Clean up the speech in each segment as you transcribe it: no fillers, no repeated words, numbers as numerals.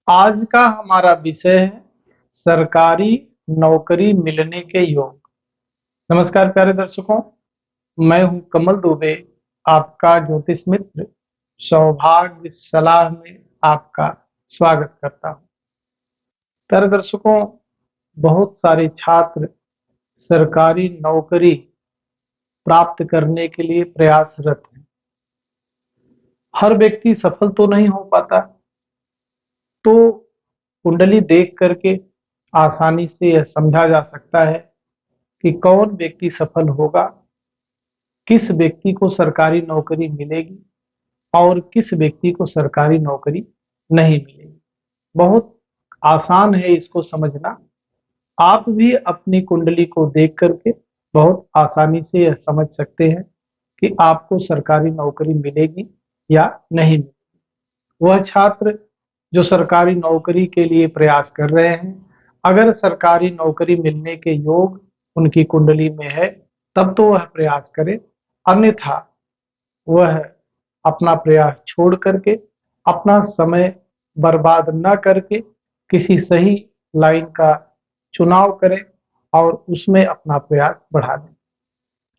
आज का हमारा विषय है सरकारी नौकरी मिलने के योग। नमस्कार प्यारे दर्शकों, मैं हूं कमल दुबे, आपका ज्योतिष मित्र। सौभाग्य सलाह में आपका स्वागत करता हूं। प्यारे दर्शकों, बहुत सारे छात्र सरकारी नौकरी प्राप्त करने के लिए प्रयासरत हैं। हर व्यक्ति सफल तो नहीं हो पाता, तो कुंडली देख करके आसानी से यह समझा जा सकता है कि कौन व्यक्ति सफल होगा, किस व्यक्ति को सरकारी नौकरी मिलेगी और किस व्यक्ति को सरकारी नौकरी नहीं मिलेगी। बहुत आसान है इसको समझना। आप भी अपनी कुंडली को देख करके बहुत आसानी से यह समझ सकते हैं कि आपको सरकारी नौकरी मिलेगी या नहीं मिलेगी। वह छात्र जो सरकारी नौकरी के लिए प्रयास कर रहे हैं, अगर सरकारी नौकरी मिलने के योग उनकी कुंडली में है तब तो वह प्रयास करें, अन्यथा वह अपना प्रयास छोड़ करके, अपना समय बर्बाद न करके किसी सही लाइन का चुनाव करें और उसमें अपना प्रयास बढ़ा दें।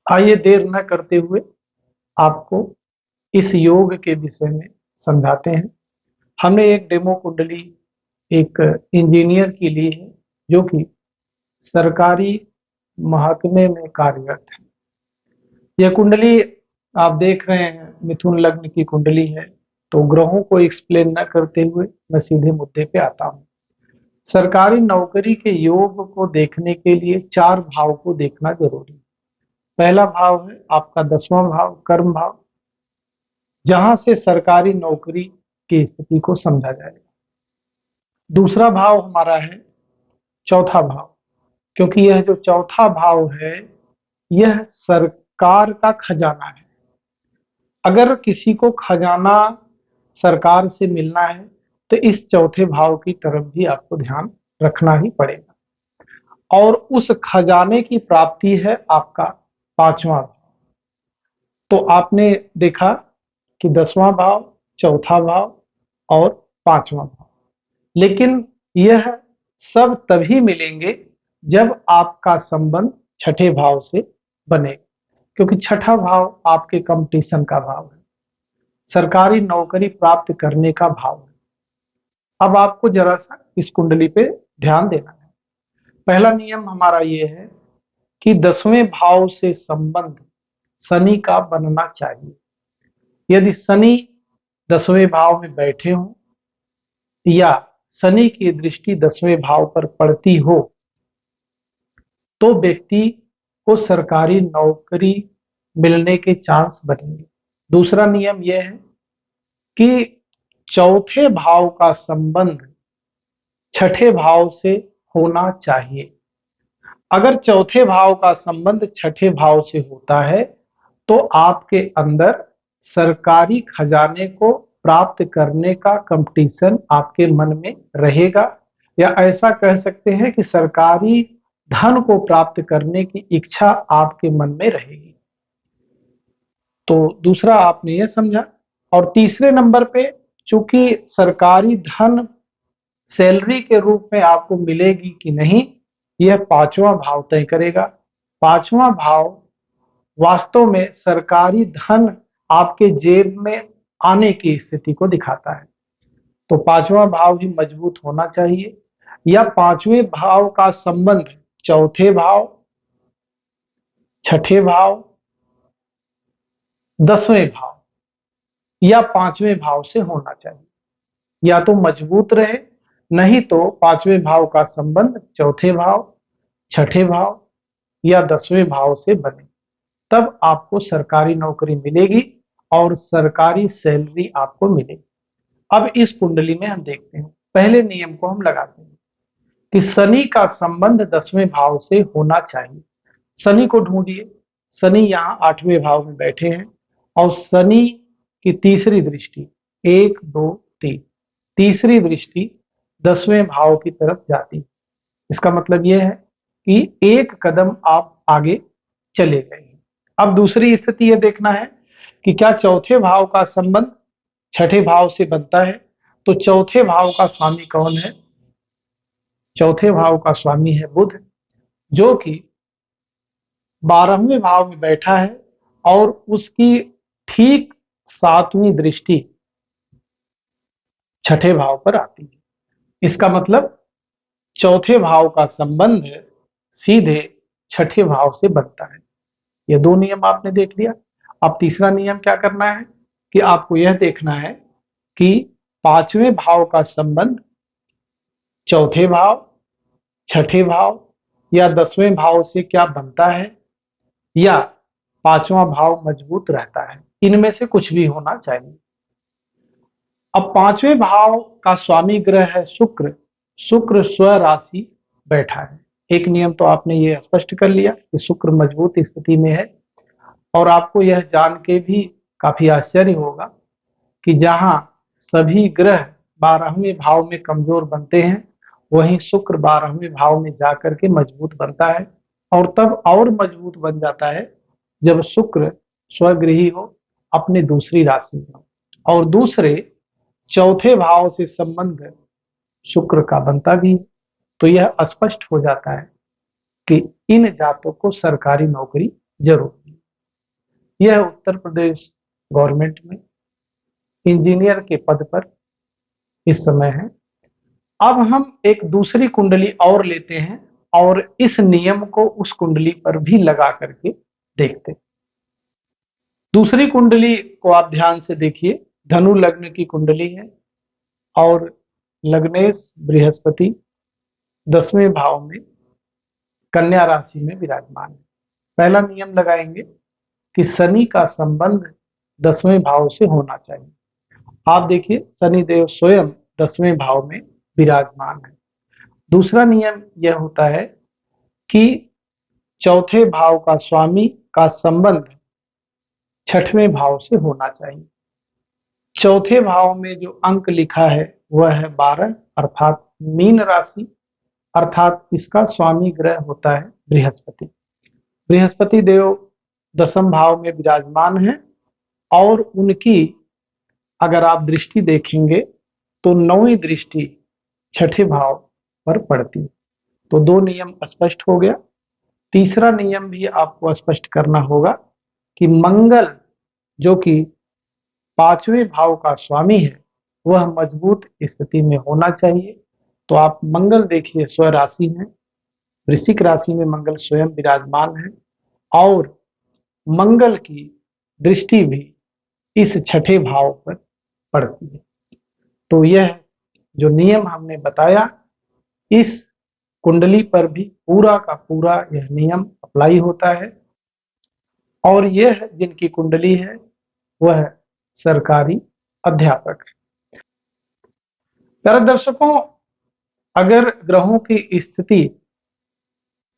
आइए देर न करते हुए आपको इस योग के विषय में समझाते हैं। हमने एक डेमो कुंडली एक इंजीनियर की ली है जो कि सरकारी महकमे में कार्यरत है। यह कुंडली आप देख रहे हैं मिथुन लग्न की कुंडली है। तो ग्रहों को एक्सप्लेन न करते हुए मैं सीधे मुद्दे पे आता हूँ। सरकारी नौकरी के योग को देखने के लिए 4 भाव को देखना जरूरी है। पहला भाव है आपका 10वां भाव, कर्म भाव, जहां से सरकारी नौकरी की स्थिति को समझा जाएगा। दूसरा भाव हमारा है चौथा भाव, क्योंकि यह जो चौथा भाव है यह सरकार का खजाना है। अगर किसी को खजाना सरकार से मिलना है तो इस चौथे भाव की तरफ भी आपको ध्यान रखना ही पड़ेगा। और उस खजाने की प्राप्ति है आपका 5वां भाव। तो आपने देखा कि 10वां भाव, चौथा भाव और 5वां भाव, लेकिन यह सब तभी मिलेंगे जब आपका संबंध छठे भाव से बनेगा, क्योंकि छठा भाव आपके कंपटीशन का भाव है, सरकारी नौकरी प्राप्त करने का भाव है। अब आपको जरा सा इस कुंडली पे ध्यान देना है। पहला नियम हमारा ये है कि 10वें भाव से संबंध शनि का बनना चाहिए। यदि शनि 10वें भाव में बैठे हों या शनि की दृष्टि 10वें भाव पर पड़ती हो तो व्यक्ति को सरकारी नौकरी मिलने के चांस बनेंगे। दूसरा नियम यह है कि चौथे भाव का संबंध छठे भाव से होना चाहिए। अगर चौथे भाव का संबंध छठे भाव से होता है तो आपके अंदर सरकारी खजाने को प्राप्त करने का कंपटीशन आपके मन में रहेगा, या ऐसा कह सकते हैं कि सरकारी धन को प्राप्त करने की इच्छा आपके मन में रहेगी। तो दूसरा आपने यह समझा। और तीसरे नंबर पे, चूंकि सरकारी धन सैलरी के रूप में आपको मिलेगी कि नहीं, यह 5वां भाव तय करेगा। 5वां भाव वास्तव में सरकारी धन आपके जेब में आने की स्थिति को दिखाता है। तो 5वां भाव भी मजबूत होना चाहिए, या 5वें भाव का संबंध चौथे भाव, छठे भाव, 10वें भाव या 5वें भाव से होना चाहिए। या तो मजबूत रहे, नहीं तो 5वें भाव का संबंध चौथे भाव, छठे भाव या 10वें भाव से बने, तब आपको सरकारी नौकरी मिलेगी और सरकारी सैलरी आपको मिलेगी। अब इस कुंडली में हम देखते हैं, पहले नियम को हम लगाते हैं कि शनि का संबंध 10वें भाव से होना चाहिए। शनि को ढूंढिए। शनि यहाँ 8वें भाव में बैठे हैं और शनि की तीसरी दृष्टि 1, 2, 3, तीसरी दृष्टि 10वें भाव की तरफ जाती है। इसका मतलब यह है कि एक कदम आप आगे चले गए हैं। अब दूसरी स्थिति यह देखना है कि क्या चौथे भाव का संबंध छठे भाव से बनता है। तो चौथे भाव का स्वामी कौन है? चौथे भाव का स्वामी है बुध, जो कि 12वें भाव में बैठा है और उसकी ठीक 7वीं दृष्टि छठे भाव पर आती है। इसका मतलब चौथे भाव का संबंध सीधे छठे भाव से बनता है। ये दो नियम आपने देख लिया। अब तीसरा नियम क्या करना है कि आपको यह देखना है कि 5वें भाव का संबंध चौथे भाव, छठे भाव या 10वें भाव से क्या बनता है, या 5वां भाव मजबूत रहता है। इनमें से कुछ भी होना चाहिए। अब 5वें भाव का स्वामी ग्रह है शुक्र। शुक्र स्व राशि बैठा है। एक नियम तो आपने ये स्पष्ट कर लिया कि शुक्र मजबूत स्थिति में है। और आपको यह जान के भी काफी आश्चर्य होगा कि जहां सभी ग्रह 12वें भाव में कमजोर बनते हैं, वहीं शुक्र 12वें भाव में जाकर के मजबूत बनता है। और तब और मजबूत बन जाता है जब शुक्र स्वगृही हो, अपने दूसरी राशि में, और दूसरे चौथे भाव से संबंध शुक्र का बनता भी है। तो यह स्पष्ट हो जाता है कि इन जातों को सरकारी नौकरी जरूर है। यह उत्तर प्रदेश गवर्नमेंट में इंजीनियर के पद पर इस समय है। अब हम एक दूसरी कुंडली और लेते हैं और इस नियम को उस कुंडली पर भी लगा करके देखते हैं। दूसरी कुंडली को आप ध्यान से देखिए। धनु लग्न की कुंडली है और लग्नेश बृहस्पति 10वें भाव में कन्या राशि में विराजमान है। पहला नियम लगाएंगे कि शनि का संबंध 10वें भाव से होना चाहिए। आप देखिए शनि देव स्वयं 10वें भाव में विराजमान है। दूसरा नियम यह होता है कि चौथे भाव का स्वामी का संबंध 6वें भाव से होना चाहिए। चौथे भाव में जो अंक लिखा है वह है 12, अर्थात मीन राशि, अर्थात इसका स्वामी ग्रह होता है बृहस्पति। बृहस्पति देव 10वें भाव में विराजमान है और उनकी अगर आप दृष्टि देखेंगे तो 9वीं दृष्टि छठे भाव पर पड़ती है। तो दो नियम स्पष्ट हो गया। तीसरा नियम भी आपको स्पष्ट करना होगा कि मंगल जो कि 5वें भाव का स्वामी है वह मजबूत स्थिति में होना चाहिए। तो आप मंगल देखिए स्व राशि में, वृश्चिक राशि में मंगल स्वयं विराजमान है और मंगल की दृष्टि भी इस छठे भाव पर पड़ती है। तो यह जो नियम हमने बताया, इस कुंडली पर भी पूरा का पूरा यह नियम अप्लाई होता है। और यह जिनकी कुंडली है वह सरकारी अध्यापक है। प्यारे दर्शकों, अगर ग्रहों की स्थिति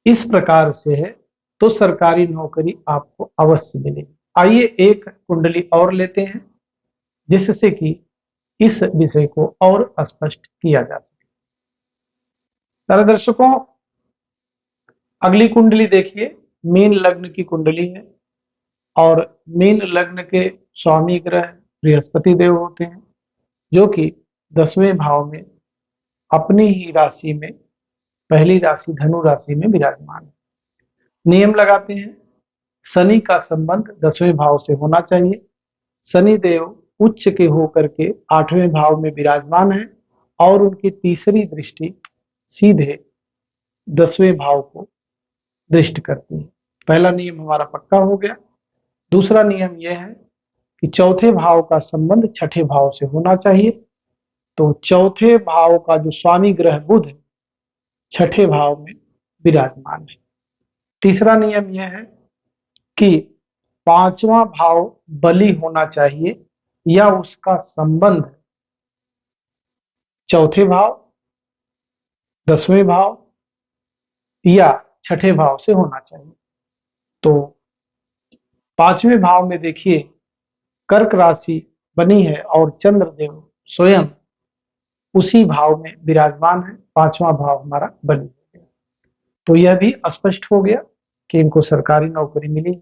इस प्रकार से है तो सरकारी नौकरी आपको अवश्य मिलेगी। आइए एक कुंडली और लेते हैं जिससे कि इस विषय को और स्पष्ट किया जा सके। प्यारे दर्शकों, अगली कुंडली देखिए। मीन लग्न की कुंडली है और मीन लग्न के स्वामी ग्रह बृहस्पति देव होते हैं, जो कि 10वें भाव में अपनी ही राशि में, पहली राशि धनु राशि में विराजमान है। नियम लगाते हैं। शनि का संबंध 10वें भाव से होना चाहिए। शनि देव उच्च के होकर के 8वें भाव में विराजमान है और उनकी तीसरी दृष्टि सीधे 10वें भाव को दृष्ट करती है। पहला नियम हमारा पक्का हो गया। दूसरा नियम यह है कि चौथे भाव का संबंध छठे भाव से होना चाहिए। तो चौथे भाव का जो स्वामी ग्रह बुध छठे भाव में विराजमान है। तीसरा नियम यह है कि 5वां भाव बली होना चाहिए या उसका संबंध चौथे भाव, 10वें भाव या छठे भाव से होना चाहिए। तो 5वें भाव में देखिए कर्क राशि बनी है और चंद्रदेव स्वयं उसी भाव में विराजमान है। 5वां भाव हमारा बली हो गया। तो यह भी स्पष्ट हो गया कि इनको सरकारी नौकरी मिली।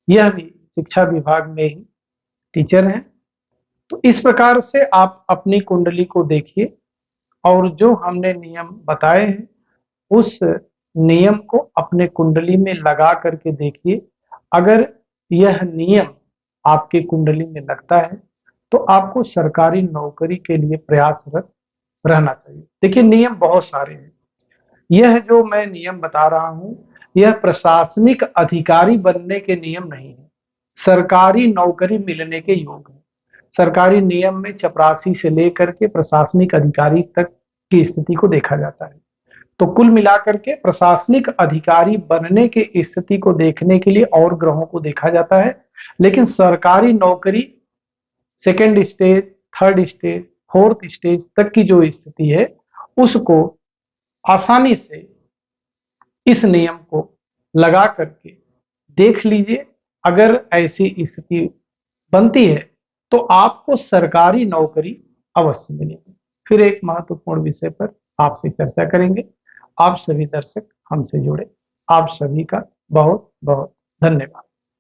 यह भी शिक्षा विभाग में ही टीचर हैं तो इस प्रकार से आप अपनी कुंडली को देखिए और जो हमने नियम बताए हैं उस नियम को अपने कुंडली में लगा करके देखिए। अगर यह नियम आपकी कुंडली में लगता है तो आपको सरकारी नौकरी के लिए प्रयासरत रहना चाहिए। देखिए नियम बहुत सारे हैं। यह जो मैं नियम बता रहा हूं यह प्रशासनिक अधिकारी बनने के नियम नहीं है, सरकारी नौकरी मिलने के योग है। सरकारी नियम में चपरासी से लेकर के प्रशासनिक अधिकारी तक की स्थिति को देखा जाता है। तो कुल मिलाकर के प्रशासनिक अधिकारी बनने की स्थिति को देखने के लिए और ग्रहों को देखा जाता है, लेकिन सरकारी नौकरी second stage, third stage, fourth stage तक की जो स्थिति है उसको आसानी से इस नियम को लगा करके देख लीजिए। अगर ऐसी स्थिति बनती है तो आपको सरकारी नौकरी अवश्य मिलेगी। फिर एक महत्वपूर्ण विषय पर आपसे चर्चा करेंगे। आप सभी दर्शक हमसे जुड़े, आप सभी का बहुत बहुत धन्यवाद।